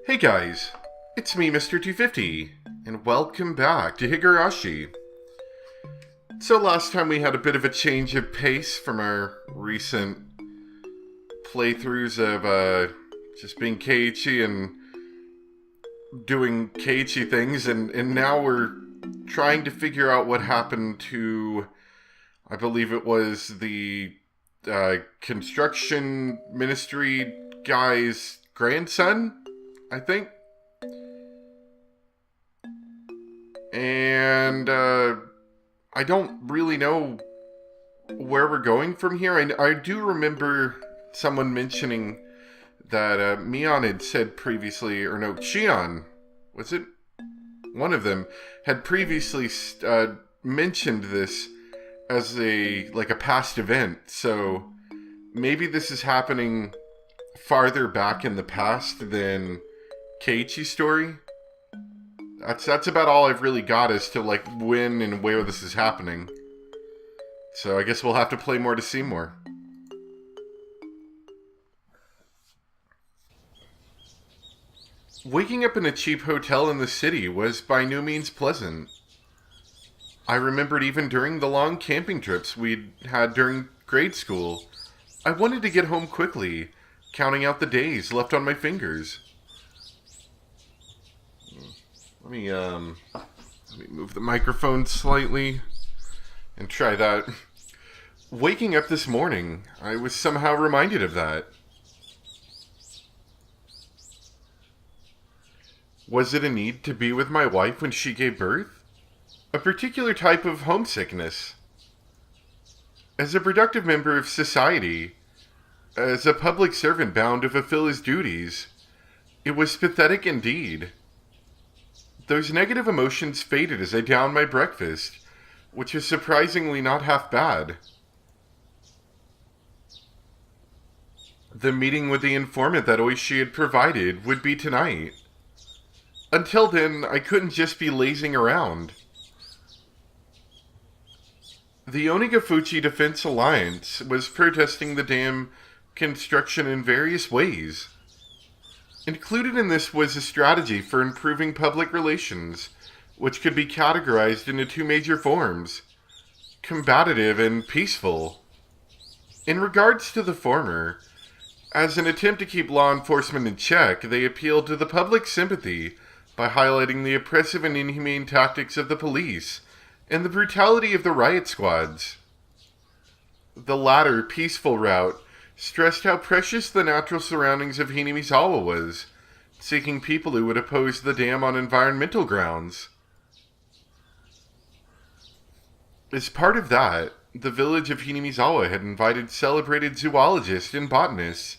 Hey guys, it's me, Mr. 250, and welcome back to Higurashi. So last time we had a bit of a change of pace from our recent playthroughs of just being Keiichi and doing Keiichi things, and now we're trying to figure out what happened to, I believe it was the construction ministry guy's grandson, I think. And I don't really know where we're going from here. I do remember someone mentioning that Mion had said previously, or no, Shion, was it? One of them had previously mentioned this as a past event. So maybe this is happening farther back in the past than Keiichi's story. That's about all I've really got as to when and where this is happening. So I guess we'll have to play more to see more. Waking up in a cheap hotel in the city was by no means pleasant. I remembered even during the long camping trips we'd had during grade school, I wanted to get home quickly, counting out the days left on my fingers. Let me move the microphone slightly and try that. Waking up this morning, I was somehow reminded of that. Was it a need to be with my wife when she gave birth? A particular type of homesickness? As a productive member of society, as a public servant bound to fulfill his duties, it was pathetic indeed. Those negative emotions faded as I downed my breakfast, which was surprisingly not half bad. The meeting with the informant that Oishi had provided would be tonight. Until then, I couldn't just be lazing around. The Onigafuchi Defense Alliance was protesting the dam construction in various ways. Included in this was a strategy for improving public relations, which could be categorized into two major forms: combative and peaceful. In regards to the former, as an attempt to keep law enforcement in check, they appealed to the public's sympathy by highlighting the oppressive and inhumane tactics of the police and the brutality of the riot squads. The latter, peaceful route stressed how precious the natural surroundings of Hinamizawa was, seeking people who would oppose the dam on environmental grounds. As part of that, the village of Hinamizawa had invited celebrated zoologists and botanists,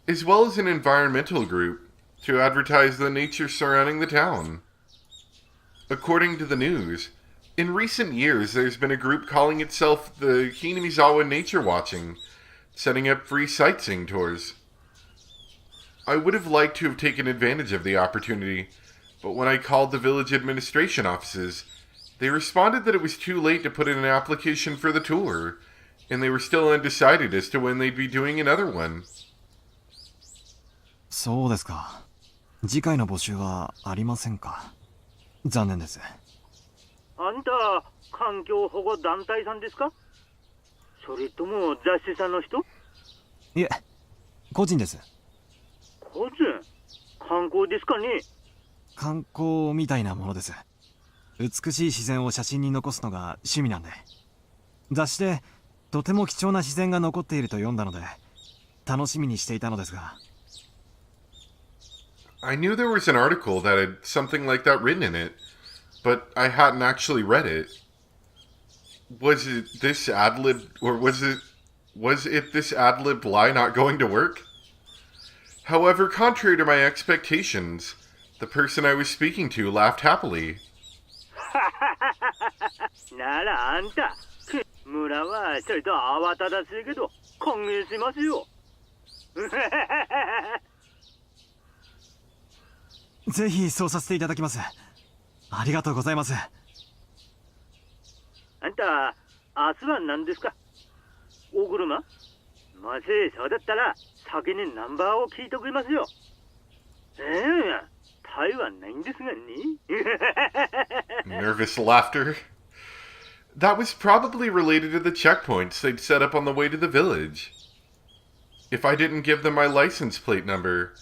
as well as an environmental group, to advertise the nature surrounding the town. According to the news, in recent years there's been a group calling itself the Hinamizawa Nature Watching, setting up free sightseeing tours. I would have liked to have taken advantage of the opportunity, but when I called the village administration offices, they responded that it was too late to put in an application for the tour, and they were still undecided as to when they'd be doing another one. そうですか。次回の募集はありませんか。残念です。あんた、環境保護団体さんですか？それとも雑誌さんの人？いえ、個人です。個人？観光ですかね？観光みたいなものです。美しい自然を写真に残すのが趣味なんで。雑誌でとても貴重な自然が残っていると読んだので、楽しみにしていたのですが。I knew there was an article that had something like that written in it, but I hadn't actually read it. Was it this ad-lib, or was it this ad-lib lie not going to work? However, contrary to my expectations, the person I was speaking to laughed happily. ならあんた、村はちょいと慌ただしいけど歓迎しますよ。ぜひそうさせていただきます。ありがとうございます。あんた、明日は何ですか？お車？もしそうだったら先にナンバーを聞いときますよ。愛はないんですがね。Nervous laughter. That was probably related to the checkpoints they'd set up on the way to the village. If I didn't give them my license plate number,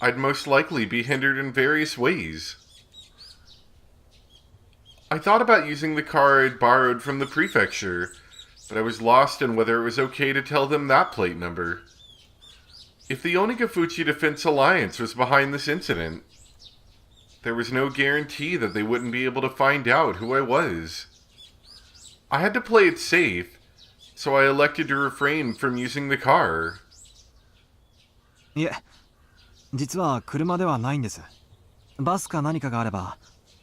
I'd most likely be hindered in various ways. I thought about using the car I'd borrowed from the prefecture, but I was lost in whether it was okay to tell them that plate number. If the Onigafuchi Defense Alliance was behind this incident, there was no guarantee that they wouldn't be able to find out who I was. I had to play it safe, so I elected to refrain from using the car. いえ、実は車ではないんです。バスか何かがあれば、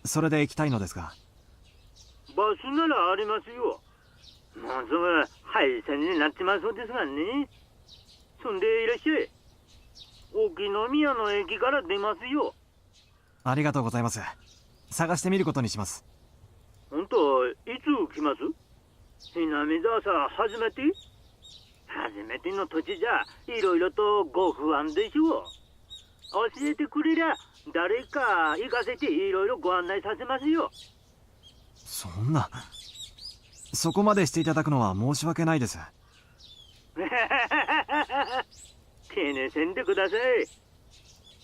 それで行きたいのですが。バスならありますよ。もうすぐ廃線になってますそうですがね。そんでいらっしゃい。沖宮の駅から出ますよ。ありがとうございます。探してみることにします。本当、いつ来ます？南沢さん初めて？初めての土地じゃいろいろとご不安でしょう。教えてくれりゃ誰か行かせていろいろご案内させますよ。そんな、そこまでしていただくのは申し訳ないです。気にせんでください。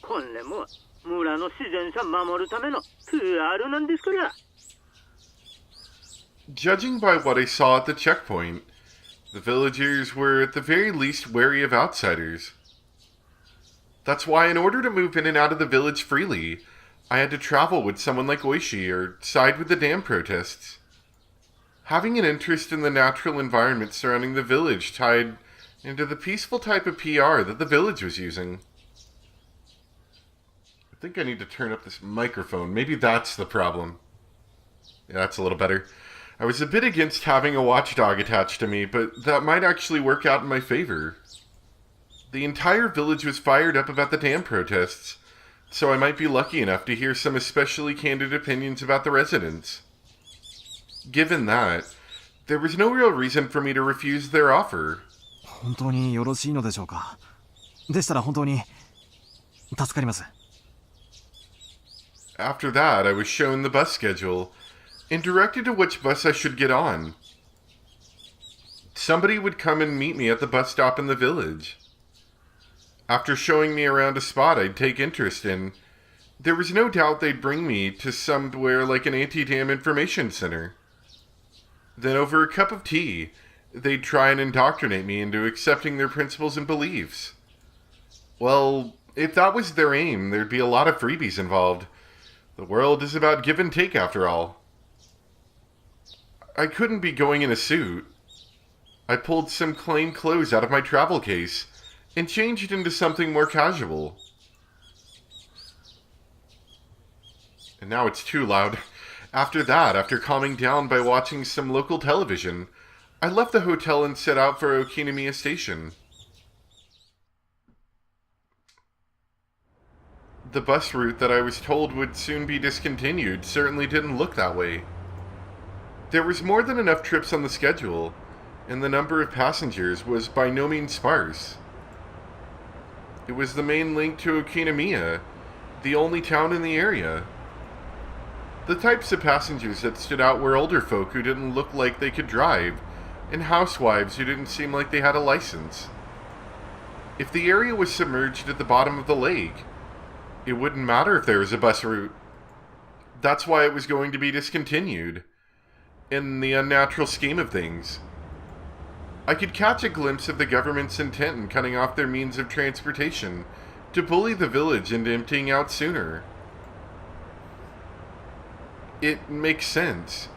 これも村の自然さ守るための PR なんですから。Judging by what I saw at the checkpoint, the villagers were at the very least wary of outsiders. That's why in order to move in and out of the village freely, I had to travel with someone like Oishi or side with the dam protests. Having an interest in the natural environment surrounding the village tied into the peaceful type of PR that the village was using. I think I need to turn up this microphone. Maybe that's the problem. Yeah, that's a little better. I was a bit against having a watchdog attached to me, but that might actually work out in my favor. The entire village was fired up about the dam protests, so I might be lucky enough to hear some especially candid opinions about the residents. Given that, there was no real reason for me to refuse their offer. 本当によろしいのでしょうか。でしたら本当に助かります。After that, I was shown the bus schedule and directed to which bus I should get on. Somebody would come and meet me at the bus stop in the village. After showing me around a spot I'd take interest in, there was no doubt they'd bring me to somewhere like an anti-dam information center. Then over a cup of tea, they'd try and indoctrinate me into accepting their principles and beliefs. Well, if that was their aim, there'd be a lot of freebies involved. The world is about give and take after all. I couldn't be going in a suit. I pulled some plain clothes out of my travel case and changed into something more casual. And now it's too loud. After that, after calming down by watching some local television, I left the hotel and set out for Okinomiya Station. The bus route that I was told would soon be discontinued certainly didn't look that way. There was more than enough trips on the schedule, and the number of passengers was by no means sparse. It was the main link to Okinomiya, the only town in the area. The types of passengers that stood out were older folk who didn't look like they could drive, and housewives who didn't seem like they had a license. If the area was submerged at the bottom of the lake, it wouldn't matter if there was a bus route. That's why it was going to be discontinued, in the unnatural scheme of things. I could catch a glimpse of the government's intent in cutting off their means of transportation to bully the village into emptying out sooner. It makes sense.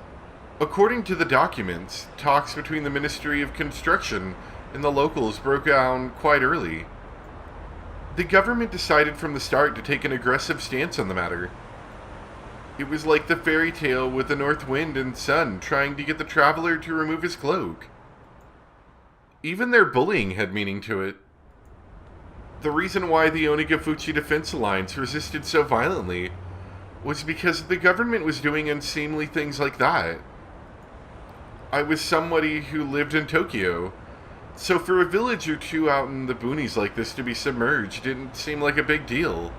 According to the documents, talks between the Ministry of Construction and the locals broke down quite early. The government decided from the start to take an aggressive stance on the matter. It was like the fairy tale with the north wind and sun trying to get the traveler to remove his cloak. Even their bullying had meaning to it. The reason why the Onigafuchi Defense Alliance resisted so violently was because the government was doing unseemly things like that. I was somebody who lived in Tokyo, so for a village or two out in the boonies like this to be submerged didn't seem like a big deal.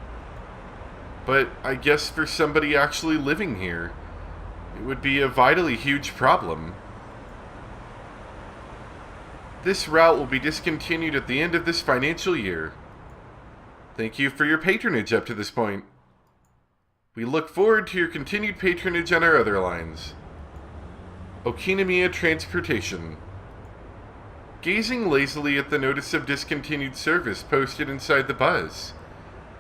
But I guess for somebody actually living here, it would be a vitally huge problem. This route will be discontinued at the end of this financial year. Thank you for your patronage up to this point. We look forward to your continued patronage on our other lines. Okinomiya Transportation. Gazing lazily at the notice of discontinued service posted inside the bus,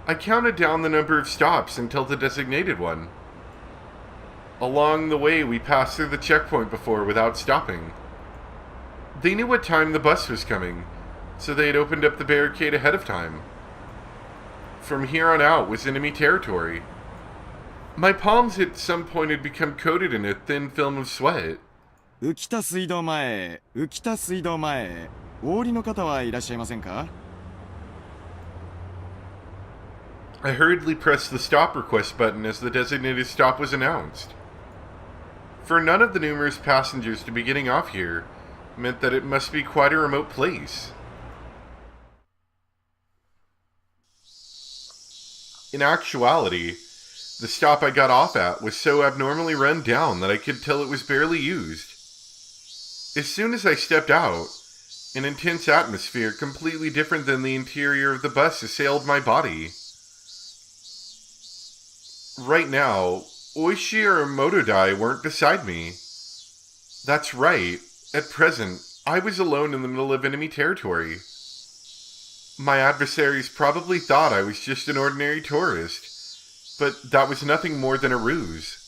I counted down the number of stops until the designated one. Along the way, we passed through the checkpoint before without stopping. They knew what time the bus was coming, so they had opened up the barricade ahead of time. From here on out was enemy territory. My palms at some point had become coated in a thin film of sweat. 浮田水道前へ、浮田水道前へ。お降りの方はいらっしゃいませんか？ I hurriedly pressed the stop request button as the designated stop was announced. For none of the numerous passengers to be getting off here meant that it must be quite a remote place. In actuality, the stop I got off at was so abnormally run down that I could tell it was barely used. As soon as I stepped out, an intense atmosphere completely different than the interior of the bus assailed my body. Right now, Oishi or Motodai weren't beside me. That's right, at present, I was alone in the middle of enemy territory. My adversaries probably thought I was just an ordinary tourist, but that was nothing more than a ruse.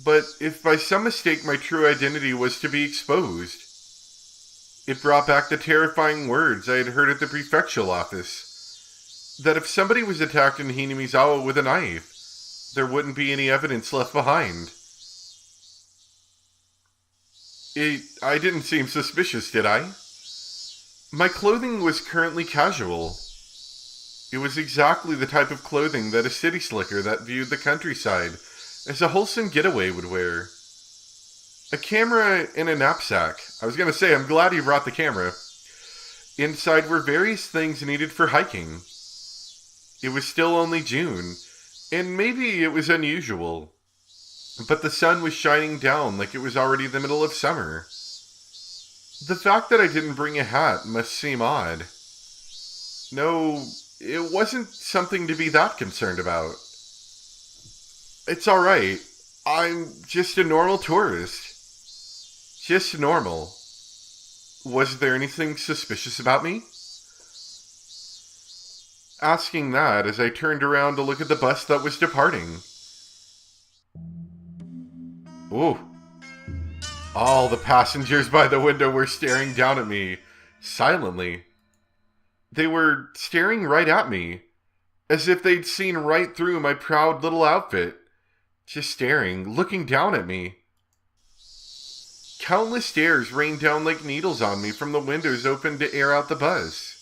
But if by some mistake my true identity was to be exposed, it brought back the terrifying words I had heard at the prefectural office, that if somebody was attacked in Hinamizawa with a knife, there wouldn't be any evidence left behind. I didn't seem suspicious, did I? My clothing was currently casual. It was exactly the type of clothing that a city slicker that viewed the countryside as a wholesome getaway would wear. A camera and a knapsack. I was going to say, I'm glad you brought the camera. Inside were various things needed for hiking. It was still only June, and maybe it was unusual, but the sun was shining down like it was already the middle of summer. The fact that I didn't bring a hat must seem odd. No, it wasn't something to be that concerned about. It's alright. I'm just a normal tourist. Just normal. Was there anything suspicious about me? Asking that as I turned around to look at the bus that was departing. Ooh. All the passengers by the window were staring down at me, silently. They were staring right at me, as if they'd seen right through my proud little outfit. Just staring, looking down at me. Countless stares rained down like needles on me from the windows opened to air out the bus.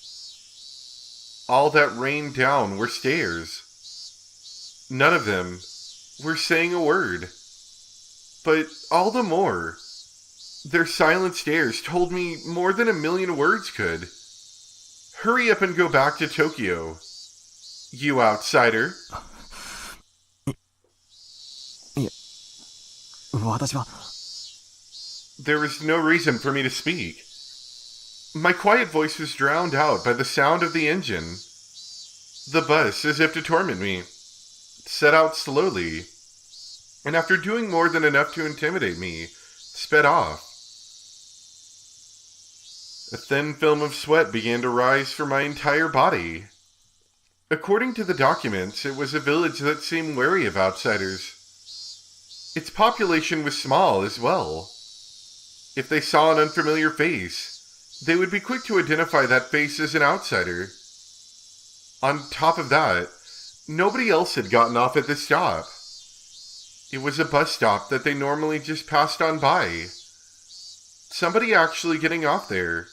All that rained down were stares. None of them were saying a word. But all the more, their silent stares told me more than a million words could. Hurry up and go back to Tokyo, you outsider. 私は There was no reason for me to speak. My quiet voice was drowned out by the sound of the engine. The bus, as if to torment me, set out slowly, and after doing more than enough to intimidate me, sped off. A thin film of sweat began to rise from my entire body. According to the documents, it was a village that seemed wary of outsiders. Its population was small as well. If they saw an unfamiliar face, they would be quick to identify that face as an outsider. On top of that, nobody else had gotten off at this stop. It was a bus stop that they normally just passed on by. Somebody actually getting off there.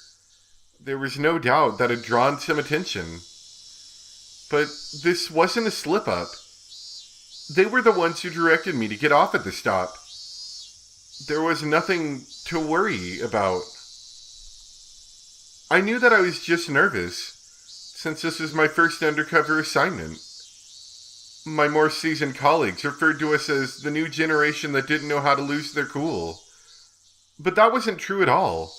There was no doubt that had drawn some attention. But this wasn't a slip-up. They were the ones who directed me to get off at the stop. There was nothing to worry about. I knew that I was just nervous, since this was my first undercover assignment. My more seasoned colleagues referred to us as the new generation that didn't know how to lose their cool. But that wasn't true at all.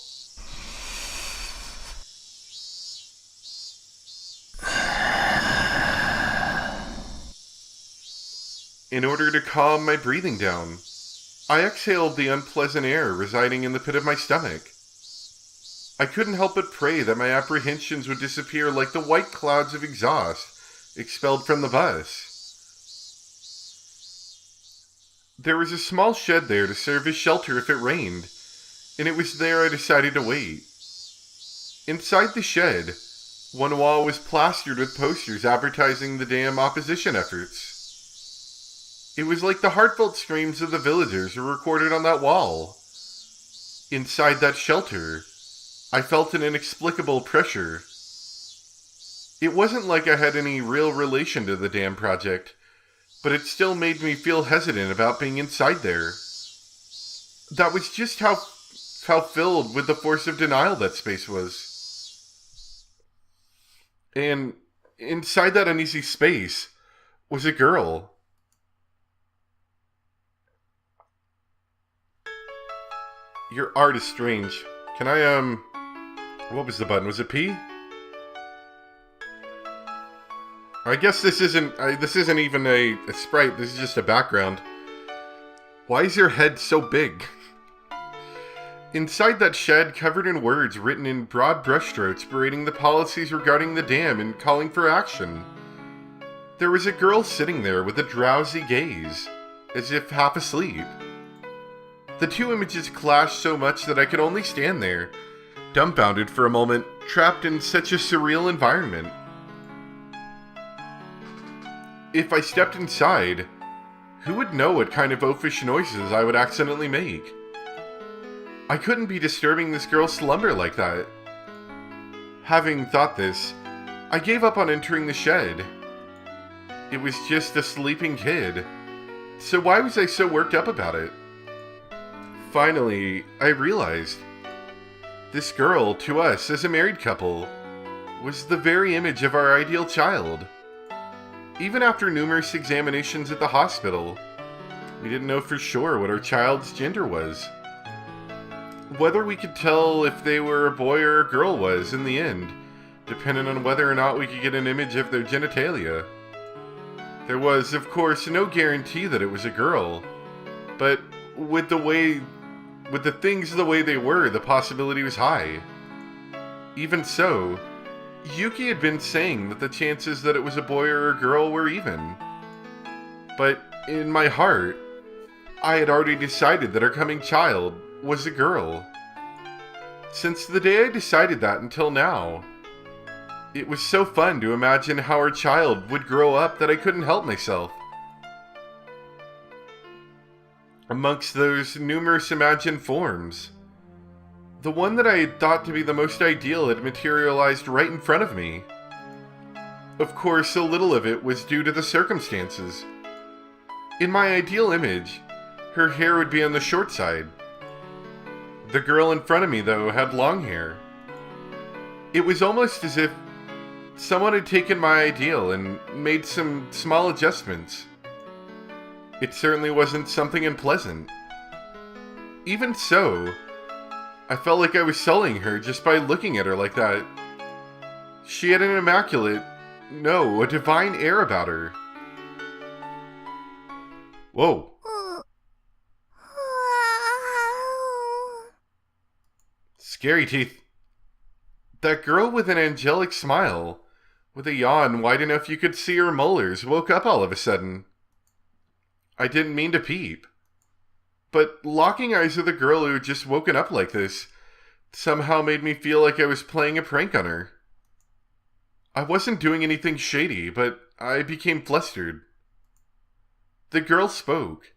In order to calm my breathing down, I exhaled the unpleasant air residing in the pit of my stomach. I couldn't help but pray that my apprehensions would disappear like the white clouds of exhaust expelled from the bus. There was a small shed there to serve as shelter if it rained, and it was there I decided to wait. Inside the shed, one wall was plastered with posters advertising the damn opposition efforts. It was like the heartfelt screams of the villagers were recorded on that wall. Inside that shelter, I felt an inexplicable pressure. It wasn't like I had any real relation to the damn project, but it still made me feel hesitant about being inside there. That was just how filled with the force of denial that space was. And inside that uneasy space was a girl. Your art is strange. Can I, what was the button? Was it P? I guess this isn't even a sprite. This is just a background. Why is your head so big? Inside that shed, covered in words written in broad brushstrokes berating the policies regarding the dam and calling for action, there was a girl sitting there with a drowsy gaze, as if half asleep. The two images clashed so much that I could only stand there, dumbfounded for a moment, trapped in such a surreal environment. If I stepped inside, who would know what kind of oafish noises I would accidentally make? I couldn't be disturbing this girl's slumber like that. Having thought this, I gave up on entering the shed. It was just a sleeping kid, so why was I so worked up about it? Finally, I realized. This girl, to us as a married couple, was the very image of our ideal child. Even after numerous examinations at the hospital, we didn't know for sure what our child's gender was. Whether we could tell if they were a boy or a girl was, in the end, depending on whether or not we could get an image of their genitalia. There was, of course, no guarantee that it was a girl, but with the things the way they were, the possibility was high. Even so, Yuki had been saying that the chances that it was a boy or a girl were even. But in my heart, I had already decided that our coming child was a girl. Since the day I decided that until now, it was so fun to imagine how our child would grow up that I couldn't help myself. Amongst those numerous imagined forms, the one that I had thought to be the most ideal had materialized right in front of me. Of course, a little of it was due to the circumstances. In my ideal image, her hair would be on the short side. The girl in front of me, though, had long hair. It was almost as if someone had taken my ideal and made some small adjustments. It certainly wasn't something unpleasant. Even so, I felt like I was sullying her just by looking at her like that. She had an immaculate, no, a divine air about her. Whoa. Scary teeth. That girl with an angelic smile, with a yawn wide enough you could see her molars, woke up all of a sudden. I didn't mean to peep. But locking eyes with a girl who had just woken up like this somehow made me feel like I was playing a prank on her. I wasn't doing anything shady, but I became flustered. The girl spoke.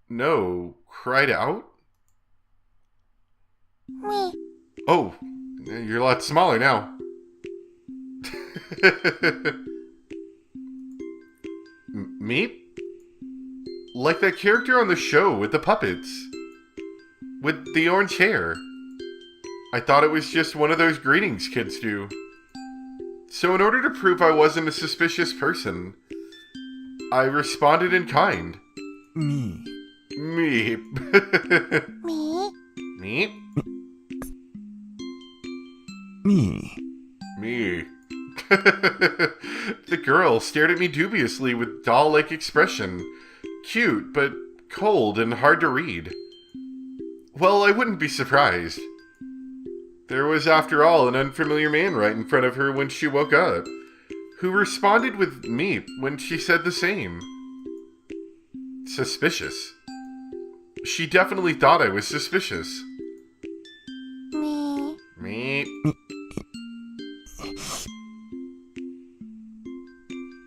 No, cried out? Me. Oh, you're a lot smaller now. Meep? Like that character on the show with the puppets. With the orange hair. I thought it was just one of those greetings kids do. So in order to prove I wasn't a suspicious person, I responded in kind. Me. Me. Me? Me? Me. Me. The girl stared at me dubiously with doll-like expression. Cute, but cold and hard to read. Well, I wouldn't be surprised. There was, after all, an unfamiliar man right in front of her when she woke up, who responded with me when she said the same. Suspicious. She definitely thought I was suspicious. Me? Me.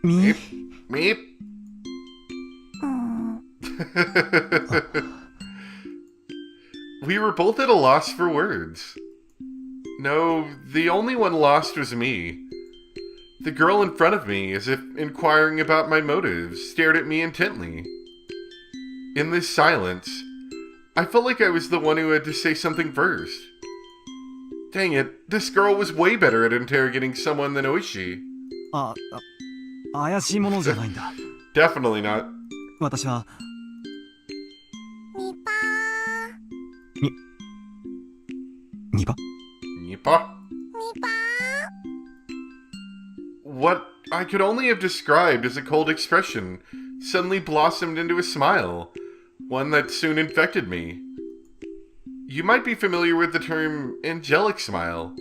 Me. Me. Mm. We were both at a loss for words. No, the only one lost was me. The girl in front of me, as if inquiring about my motives, stared at me intently. In this silence, I felt like I was the one who had to say something first. Dang it, this girl was way better at interrogating someone than Oishi. 怪しいものじゃないんだ。 Definitely not. 私は、みぱニパ Nipa? みぱ What I could only have described as a cold expression suddenly blossomed into a smile, one that soon infected me. You might be familiar with the term angelic smile.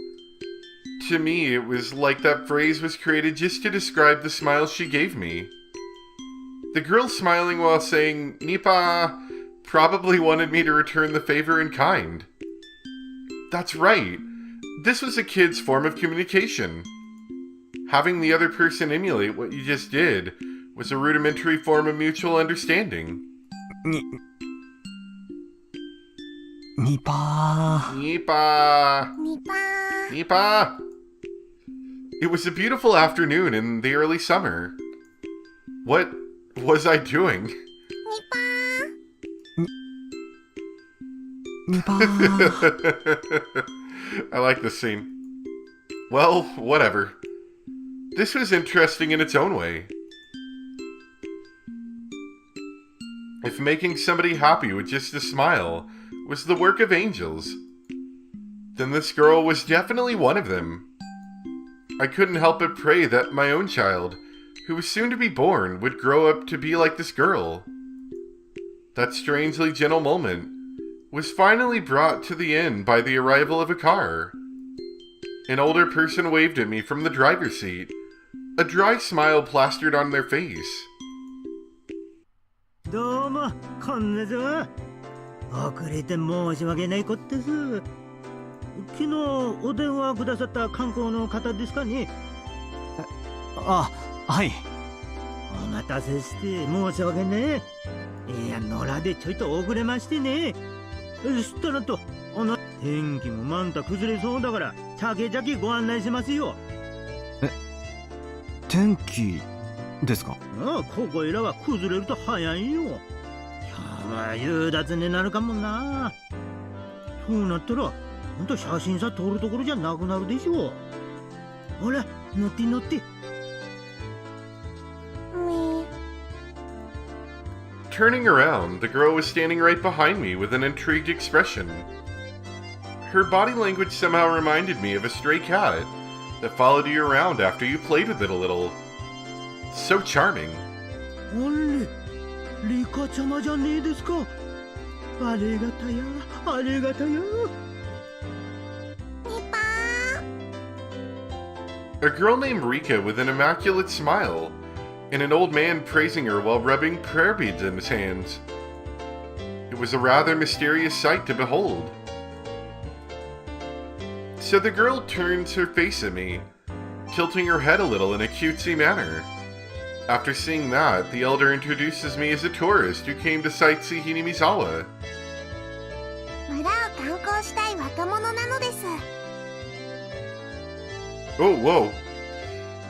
To me, it was like that phrase was created just to describe the smile she gave me. The girl smiling while saying Nipa probably wanted me to return the favor in kind. That's right. This was a kid's form of communication. Having the other person emulate what you just did was a rudimentary form of mutual understanding. ニパ Nipa! みぱ Nipa! It was a beautiful afternoon in the early summer. What was I doing? みぱ ニパ I like this scene. Well, whatever. This was interesting in its own way. If making somebody happy with just a smile was the work of angels, then this girl was definitely one of them. I couldn't help but pray that my own child, who was soon to be born, would grow up to be like this girl. That strangely gentle moment was finally brought to the end by the arrival of a car. An older person waved at me from the driver's seat, a dry smile plastered on their face. どうも、こんにちは。遅れて申し訳ないことです。昨日お電話くださった観光の方ですかね。あ、はい。お待たせして申し訳ねえ。いや、野良でちょいと遅れましてね。そしたらと、天気もまんた崩れそうだから、ちゃけちゃけご案内しますよ。天気ですか？ああ、ここいらは崩れると早いよ。今日は夕立になるかもな。そうなったら、ほんと写真さ撮るところじゃなくなるでしょ。ほら、乗って乗って。み Turning around, the girl was standing right behind me with an intrigued expression. Her body language somehow reminded me of a stray cat that followed you around after you played with it a little. So charming. あれ、リカちゃまじゃねえですか。ありがたや、ありがたや。みぱ A girl named Rika with an immaculate smile, and an old man praising her while rubbing prayer beads in his hands. It was a rather mysterious sight to behold. So the girl turns her face at me, tilting her head a little in a cutesy manner. After seeing that, the elder introduces me as a tourist who came to sightsee Hinamizawa. 村を観光したい若者なのです。 Oh, whoa.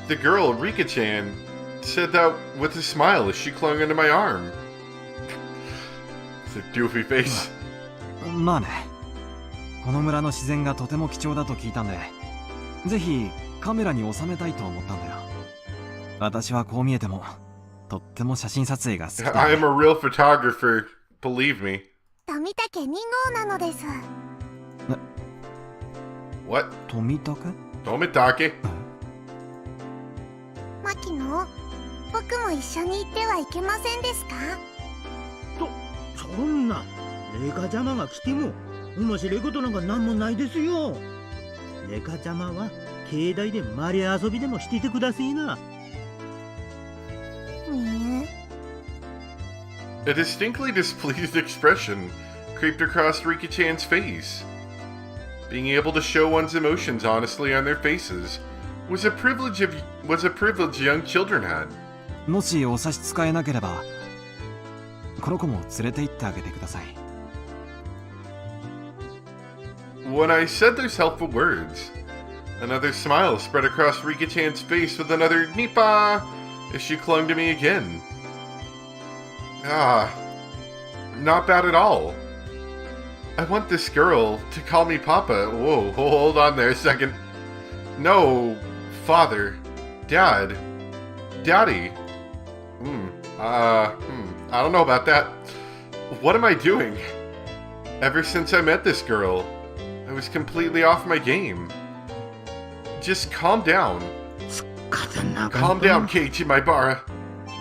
The girl, Rika-chan, said that with a smile as she clung onto my arm. It's a doofy face. まあね。この村の自然がとても貴重だと聞いたんで、ぜひカメラに収めたいと思ったんだよ。私はこう見えてもとっても写真撮影が好きで I am a real photographer, believe me. 富竹2号なのです。 What? 富竹 Tomitake? 牧野、僕も一緒に行ってはいけませんですか？そんなレカちゃまが来ても面白いことなんか何もないですよ。レカちゃまは境内でマリ遊びでもしててくださいな。A distinctly displeased expression creeped across Rika-chan's face. Being able to show one's emotions honestly on their faces was a privilege young children had. もしお差し支えなければこの子も連れて行ってあげてください。 When I said those helpful words, another smile spread across Rika-chan's face with another Nipa as she clung to me again. Ah, not bad at all. I want this girl to call me Papa. Whoa, hold on there a second. No, Father, Dad, Daddy. I don't know about that. What am I doing? Ever since I met this girl, I was completely off my game. Just calm down. Calm down, Keiichi Maibara.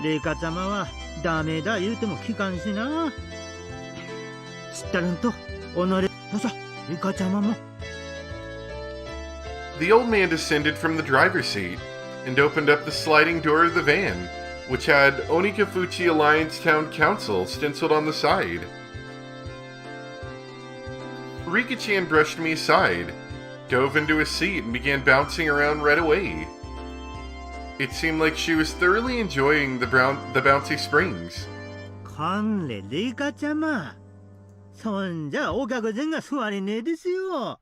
レカちゃまはダメだ言うても聞かんしな。知ったるんと己さレカちゃまも。 The old man descended from the driver's seat and opened up the sliding door of the van, which had Onikafuchi Alliance Town Council stenciled on the side. Rika-chan brushed me aside, dove into a seat, and began bouncing around right away. It seemed like she was thoroughly enjoying the bouncy springs. かんれレカちゃま。そんじゃお客人が座れねえですよ。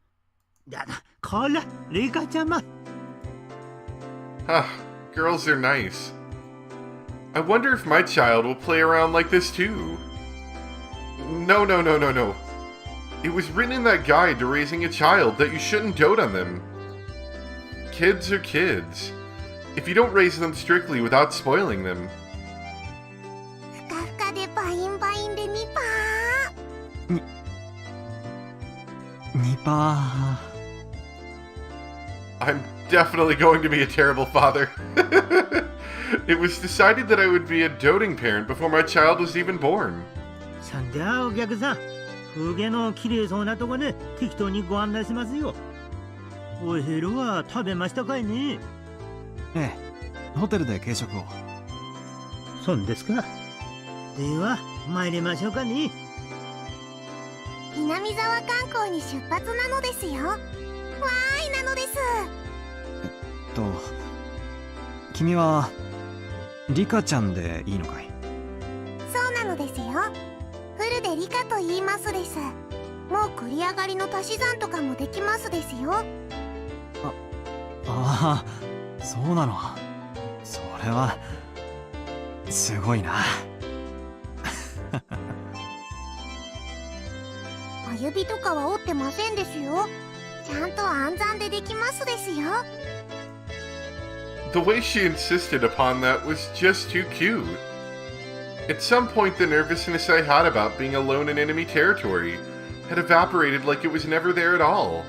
だな、こら、レカちゃま。 Huh, girls are nice. I wonder if my child will play around like this too. No. It was written in that guide to raising a child that you shouldn't dote on them. Kids are kids. If you don't raise them strictly without spoiling them. ふかふかでバインバインでニパニパ I'm definitely going to be a terrible father. It was decided that I would be a doting parent before my child was even born. そんじゃお客さん、風景の綺麗そうなとこで適当にご案内しますよ。お昼は食べましたかいね？ええ、ホテルで軽食を。そんですか。では参りましょうかね。ー。南沢観光に出発なのですよ。わーいなのです。君はリカちゃんでいいのかい？そうなのですよ。フルでリカと言いますです。もう繰り上がりの足し算とかもできますですよ。ああ、そうなの。それはすごいな。小指とかは折ってませんですよ。ちゃんと暗算でできますですよ。 The way she insisted upon that was just too cute. At some point, the nervousness I had about being alone in enemy territory had evaporated like it was never there at all.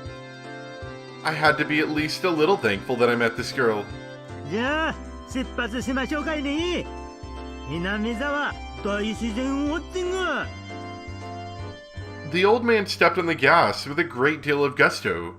I had to be at least a little thankful that I met this girl. じゃあ出発しましょうかいね。南沢大自然ウォッチング。 The old man stepped on the gas with a great deal of gusto.